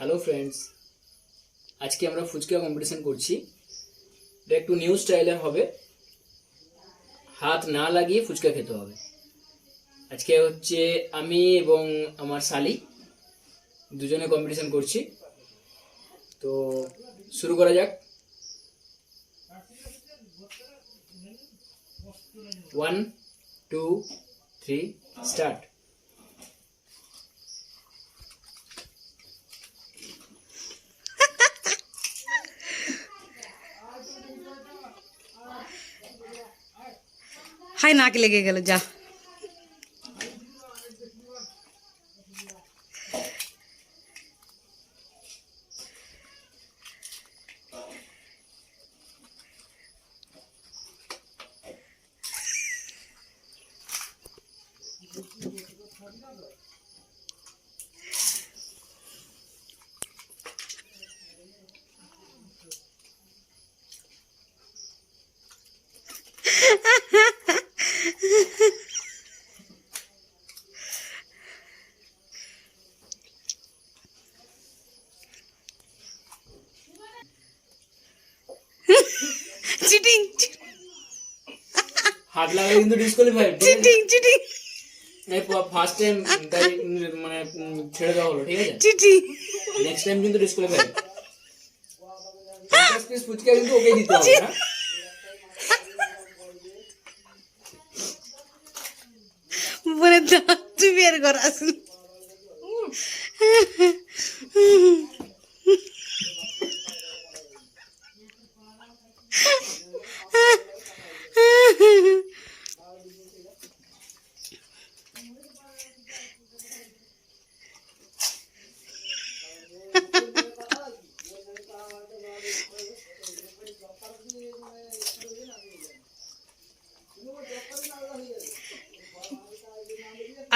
Hello friends, আজকে আমরা fuchka competition করছি। এটা একটু নিউ স্টাইলের হবে, হাত না লাগিয়ে ফুচকা খেতে হবে। আজকে হচ্ছে আমি এবং আমার শালি দুজনে কম্পিটিশন করছি। তো শুরু করা যাক। 1 2 3 স্টার্ট। हाय नाक लेके गल जा চিটিং হাত লাগালে কিন্তু disqualified. Cheating cheating first time তাই মানে ছেড়ে দেওয়া হলো, ঠিক আছে? চিটিং নেক্সট টাইম কিন্তু ডিসকোয়ালিফাইড। 50 পিস ফুচকা কিন্তু ওকে দিতে হবে, হ্যাঁ? বলে দাও তুই বের কর আসুন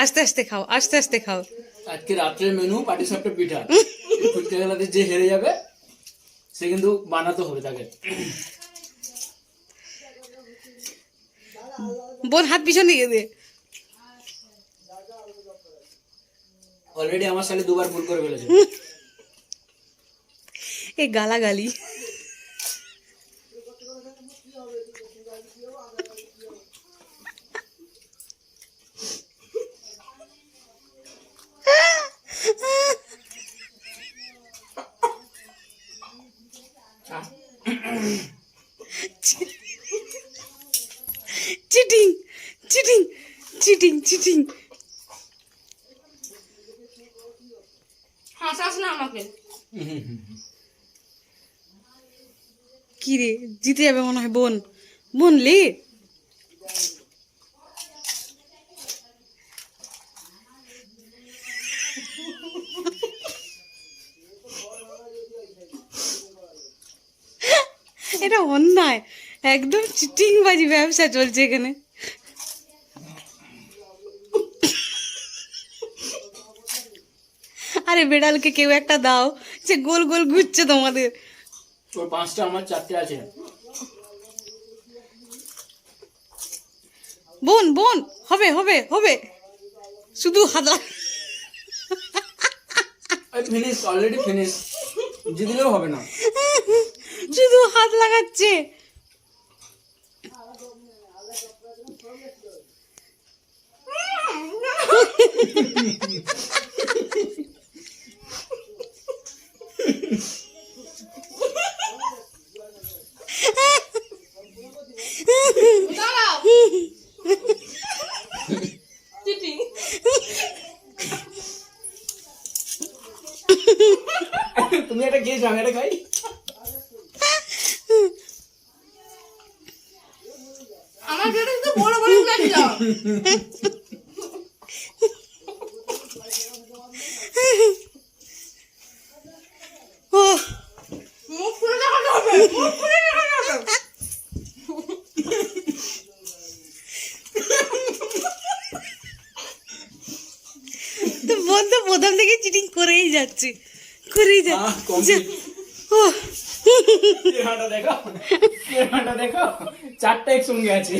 আস্তে আস্তে খাও, আস্তে আস্তে খাও। আজকে রাত্রের মেনু পাটিসাপটা পিঠা। ফুচকা খেলাতে যে হেরে যাবে সে কিন্তু বানাতে হবে তাকে। বোন হাত পিছন দিয়ে দে। অলরেডি আমার সালে দুবার ভুল করে ফেলেছে। এ গালাগালি চিটিং চিটিং চিটিং চিটিং হাসাস না আমাকে। কি রে জিতে যাবে মনে হয় বোন। বোন লে এটা অন্যায়, একদম চিটিং বাজি ব্যবসা চলছে এখানে। আরে বেড়ালকে কেউ একটা দাও, যে গোল গোল ঘুরছে তোমাদের। তোর 5টা আমার 4টে আছে। বোন বোন হবে হবে হবে, শুধু হাত ফিনিশ, অলরেডি ফিনিশ। জিতলেও হবে না, শুধু হাত লাগাচ্ছে। তুমি এটা খেয়েছো, আমি এটা খাই। আমার পেটে তো বড় বড় লাগছিল। ও মুখ খুলে দেখাতে হবে, মুখ খুলে দেখাতে হবে। তো বন্ধু প্রথম থেকে চিটিং করেই যাচ্ছে, করেই যাচ্ছে। ও চেহারাটা দেখো, চেহারাটা দেখো, 4টা একসঙ্গে আছে।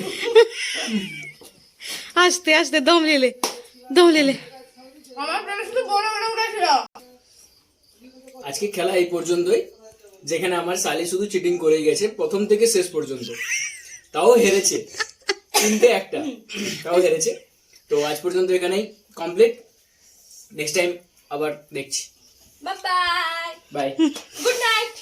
আস্তে আস্তে দম লেলে, দম লেলে। আমার পেটে শুধু বড় বড় উঠেছিল। আজকে খেলা এই পর্যন্তই, যেখানে আমার শালি শুধু চিটিং করেই গেছে প্রথম থেকে শেষ পর্যন্ত, তাও হেরেছে 3-1, তাও হেরেছে। তো আজ পর্যন্ত এখানেই কমপ্লিট, নেক্সট টাইম আবার দেখছি। Bye bye, bye. Good night.